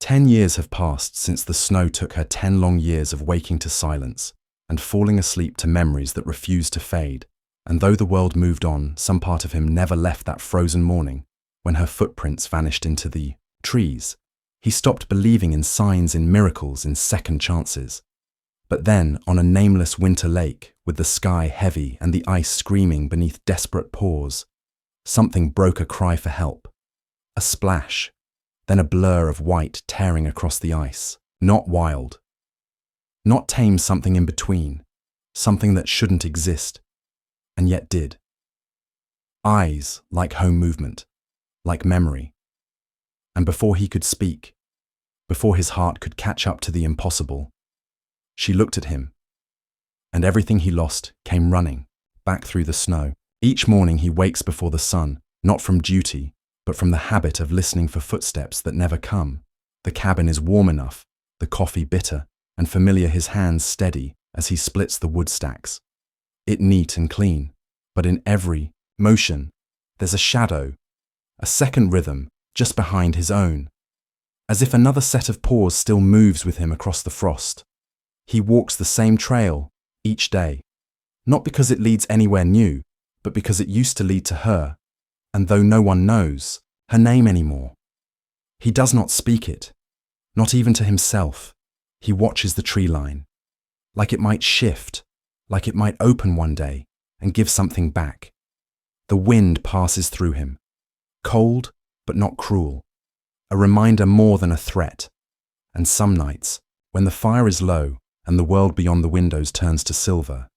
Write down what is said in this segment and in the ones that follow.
10 years have passed since the snow took her 10 long years of waking to silence and falling asleep to memories that refused to fade. And though the world moved on, some part of him never left that frozen morning when her footprints vanished into the trees. He stopped believing in signs, in miracles, in second chances. But then, on a nameless winter lake, with the sky heavy and the ice screaming beneath desperate paws, something broke a cry for help. A splash, then a blur of white tearing across the ice. Not wild, not tame, something in between, something that shouldn't exist, and yet did. Eyes like home movement, like memory. And before he could speak, before his heart could catch up to the impossible, she looked at him, and everything he lost came running back through the snow. Each morning he wakes before the sun, not from duty, but from the habit of listening for footsteps that never come. The cabin is warm enough, the coffee bitter and familiar, his hands steady as he splits the wood stacks. It neat and clean, but in every motion, there's a shadow, a second rhythm just behind his own, as if another set of paws still moves with him across the frost. He walks the same trail each day, not because it leads anywhere new, but because it used to lead to her, and though no one knows her name anymore, he does not speak it, not even to himself. He watches the tree line, like it might shift, like it might open one day and give something back. The wind passes through him, cold but not cruel, a reminder more than a threat. And some nights, when the fire is low and the world beyond the windows turns to silver,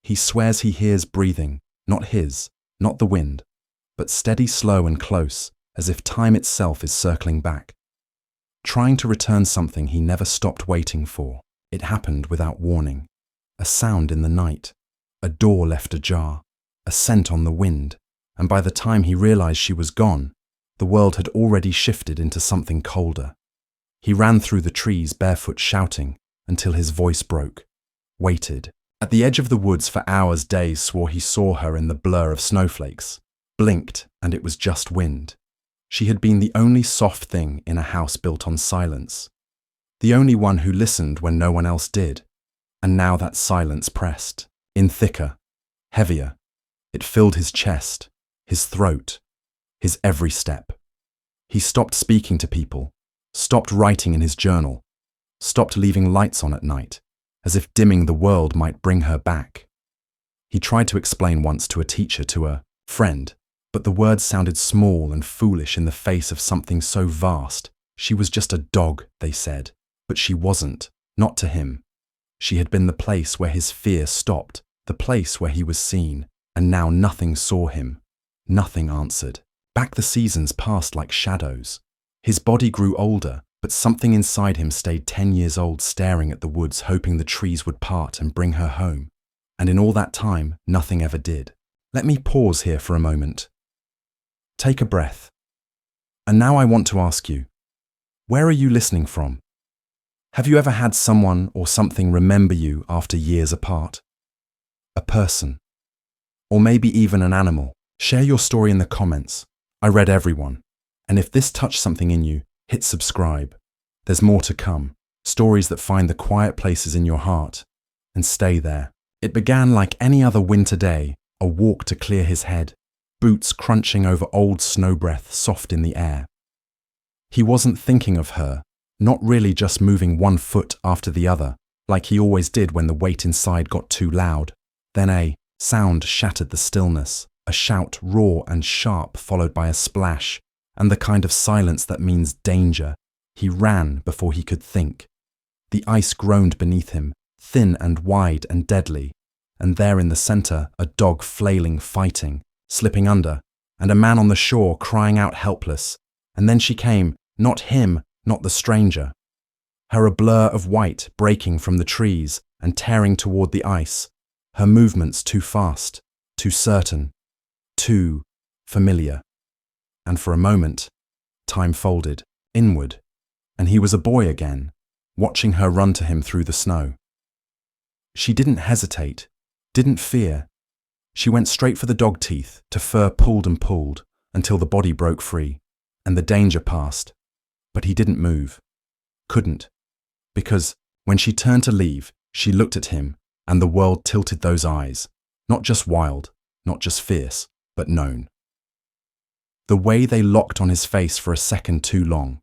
he swears he hears breathing, not his, not the wind, but steady, slow and close, as if time itself is circling back, trying to return something he never stopped waiting for. It happened without warning. A sound in the night, a door left ajar, a scent on the wind, and by the time he realized she was gone, the world had already shifted into something colder. He ran through the trees barefoot, shouting, until his voice broke, waited. At the edge of the woods for hours, days, swore he saw her in the blur of snowflakes, blinked, and it was just wind. She had been the only soft thing in a house built on silence, the only one who listened when no one else did. And now that silence pressed in thicker, heavier. It filled his chest, his throat, his every step. He stopped speaking to people, stopped writing in his journal, stopped leaving lights on at night, as if dimming the world might bring her back. He tried to explain once to a teacher, to a friend, but the words sounded small and foolish in the face of something so vast. She was just a dog, they said, but she wasn't, not to him. She had been the place where his fear stopped, the place where he was seen, and now nothing saw him, nothing answered. Back the seasons passed like shadows. His body grew older, but something inside him stayed 10 years old, staring at the woods, hoping the trees would part and bring her home. And in all that time, nothing ever did. Let me pause here for a moment. Take a breath. And now I want to ask you, where are you listening from? Have you ever had someone or something remember you after years apart? A person, or maybe even an animal. Share your story in the comments. I read everyone. And if this touched something in you, hit subscribe. There's more to come. Stories that find the quiet places in your heart and stay there. It began like any other winter day, a walk to clear his head, boots crunching over old snow breath soft in the air. He wasn't thinking of her, not really, just moving one foot after the other, like he always did when the weight inside got too loud. Then a sound shattered the stillness, a shout raw and sharp followed by a splash, and the kind of silence that means danger. He ran before he could think. The ice groaned beneath him, thin and wide and deadly, and there in the center, a dog flailing, fighting, slipping under, and a man on the shore crying out helpless. And then she came, not him, not the stranger. Her a blur of white breaking from the trees and tearing toward the ice, her movements too fast, too certain, too familiar. And for a moment, time folded inward, and he was a boy again, watching her run to him through the snow. She didn't hesitate, didn't fear. She went straight for the dog teeth, to fur pulled and pulled, until the body broke free, and the danger passed. But he didn't move. Couldn't. Because when she turned to leave, she looked at him, and the world tilted those eyes, not just wild, not just fierce, but known. The way they locked on his face for a second too long.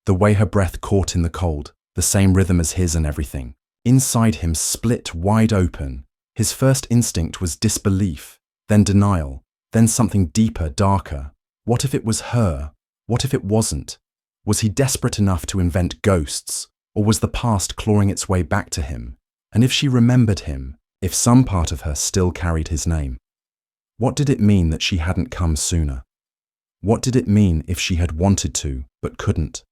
The way her breath caught in the cold, the same rhythm as his and everything. Inside him split wide open. His first instinct was disbelief, then denial, then something deeper, darker. What if it was her? What if it wasn't? Was he desperate enough to invent ghosts, or was the past clawing its way back to him? And if she remembered him, if some part of her still carried his name? What did it mean that she hadn't come sooner? What did it mean if she had wanted to, but couldn't?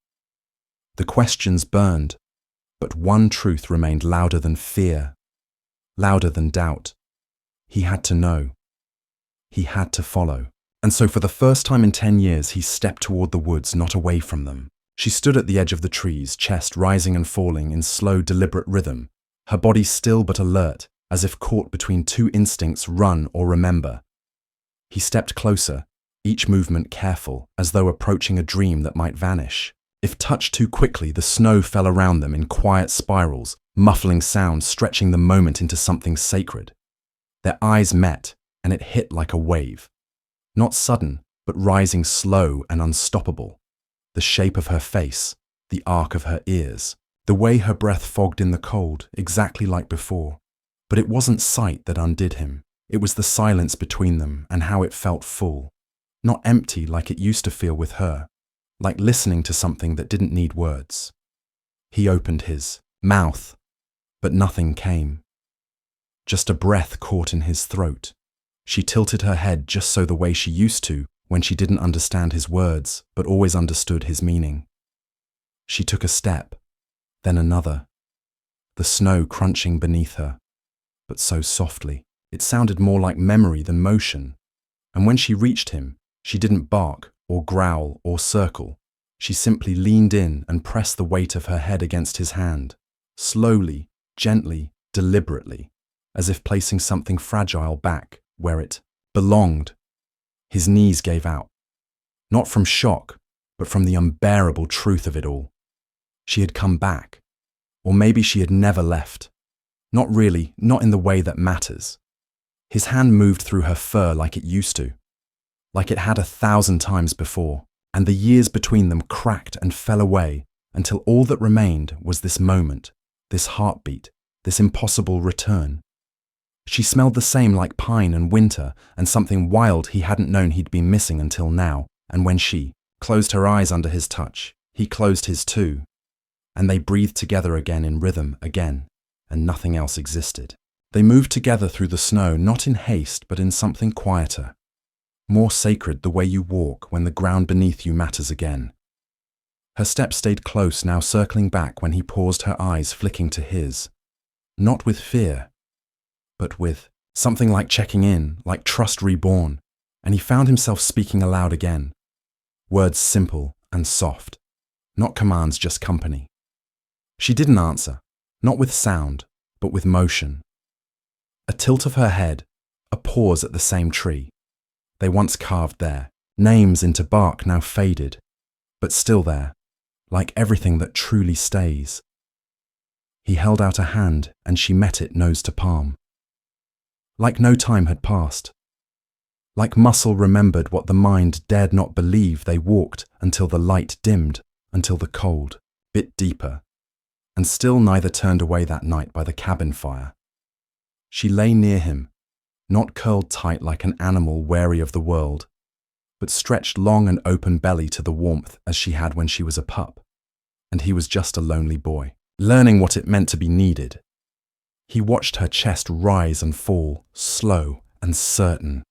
The questions burned, but one truth remained louder than fear, louder than doubt. He had to know. He had to follow. And so for the first time in 10 years, he stepped toward the woods, not away from them. She stood at the edge of the trees, chest rising and falling in slow, deliberate rhythm, her body still but alert, as if caught between two instincts, run or remember. He stepped closer, each movement careful, as though approaching a dream that might vanish. If touched too quickly, the snow fell around them in quiet spirals, muffling sound, stretching the moment into something sacred. Their eyes met, and it hit like a wave. Not sudden, but rising slow and unstoppable. The shape of her face, the arc of her ears, the way her breath fogged in the cold, exactly like before. But it wasn't sight that undid him. It was the silence between them and how it felt full. Not empty like it used to feel with her, like listening to something that didn't need words. He opened his mouth, but nothing came. Just a breath caught in his throat. She tilted her head just so the way she used to when she didn't understand his words, but always understood his meaning. She took a step, then another, the snow crunching beneath her, but so softly. It sounded more like memory than motion. And when she reached him, she didn't bark or growl or circle. She simply leaned in and pressed the weight of her head against his hand, slowly, gently, deliberately, as if placing something fragile back where it belonged. His knees gave out, not from shock, but from the unbearable truth of it all. She had come back, or maybe she had never left. Not really, not in the way that matters. His hand moved through her fur like it used to, like it had 1,000 times before, and the years between them cracked and fell away until all that remained was this moment, this heartbeat, this impossible return. She smelled the same like pine and winter and something wild he hadn't known he'd been missing until now, and when she closed her eyes under his touch, he closed his too, and they breathed together again in rhythm again, and nothing else existed. They moved together through the snow, not in haste, but in something quieter, more sacred, the way you walk when the ground beneath you matters again. Her steps stayed close, now circling back when he paused, her eyes flicking to his, not with fear, but with something like checking in, like trust reborn, and he found himself speaking aloud again. Words simple and soft, not commands, just company. She didn't answer, not with sound, but with motion. A tilt of her head, a pause at the same tree. They once carved there, names into bark now faded, but still there, like everything that truly stays. He held out a hand and she met it nose to palm. Like no time had passed. Like muscle remembered what the mind dared not believe, they walked until the light dimmed, until the cold bit deeper, and still neither turned away that night by the cabin fire. She lay near him, not curled tight like an animal wary of the world, but stretched long and open belly to the warmth as she had when she was a pup, and he was just a lonely boy, learning what it meant to be needed. He watched her chest rise and fall, slow and certain,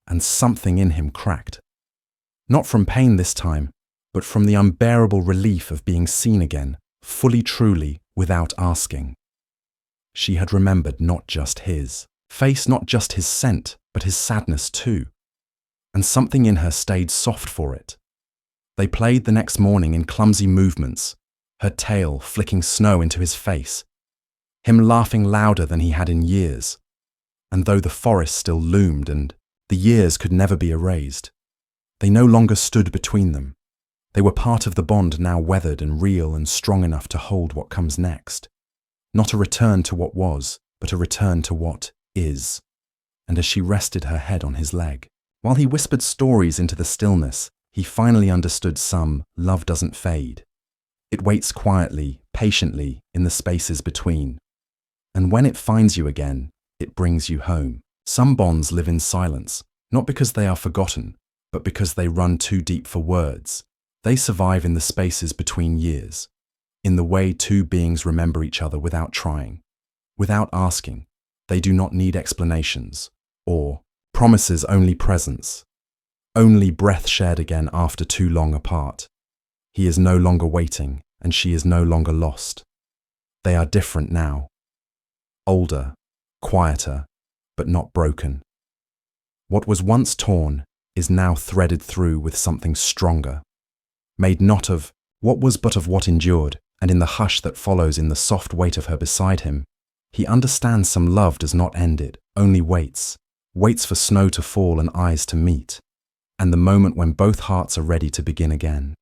and something in him cracked. Not from pain this time, but from the unbearable relief of being seen again, fully, truly, without asking. She had remembered not just his face, not just his scent, but his sadness too, and something in her stayed soft for it. They played the next morning in clumsy movements, her tail flicking snow into his face, him laughing louder than he had in years, and though the forest still loomed and the years could never be erased, they no longer stood between them. They were part of the bond now weathered and real and strong enough to hold what comes next. Not a return to what was, but a return to what is. And as she rested her head on his leg, while he whispered stories into the stillness, he finally understood some love doesn't fade. It waits quietly, patiently, in the spaces between. And when it finds you again, it brings you home. Some bonds live in silence, not because they are forgotten, but because they run too deep for words. They survive in the spaces between years, in the way two beings remember each other without trying, without asking. They do not need explanations, or promises, only presence, only breath shared again after too long apart. He is no longer waiting, and she is no longer lost. They are different now. Older, quieter, but not broken. What was once torn is now threaded through with something stronger, made not of what was but of what endured, and in the hush that follows, in the soft weight of her beside him, he understands some love does not end it, only waits for snow to fall and eyes to meet, and the moment when both hearts are ready to begin again.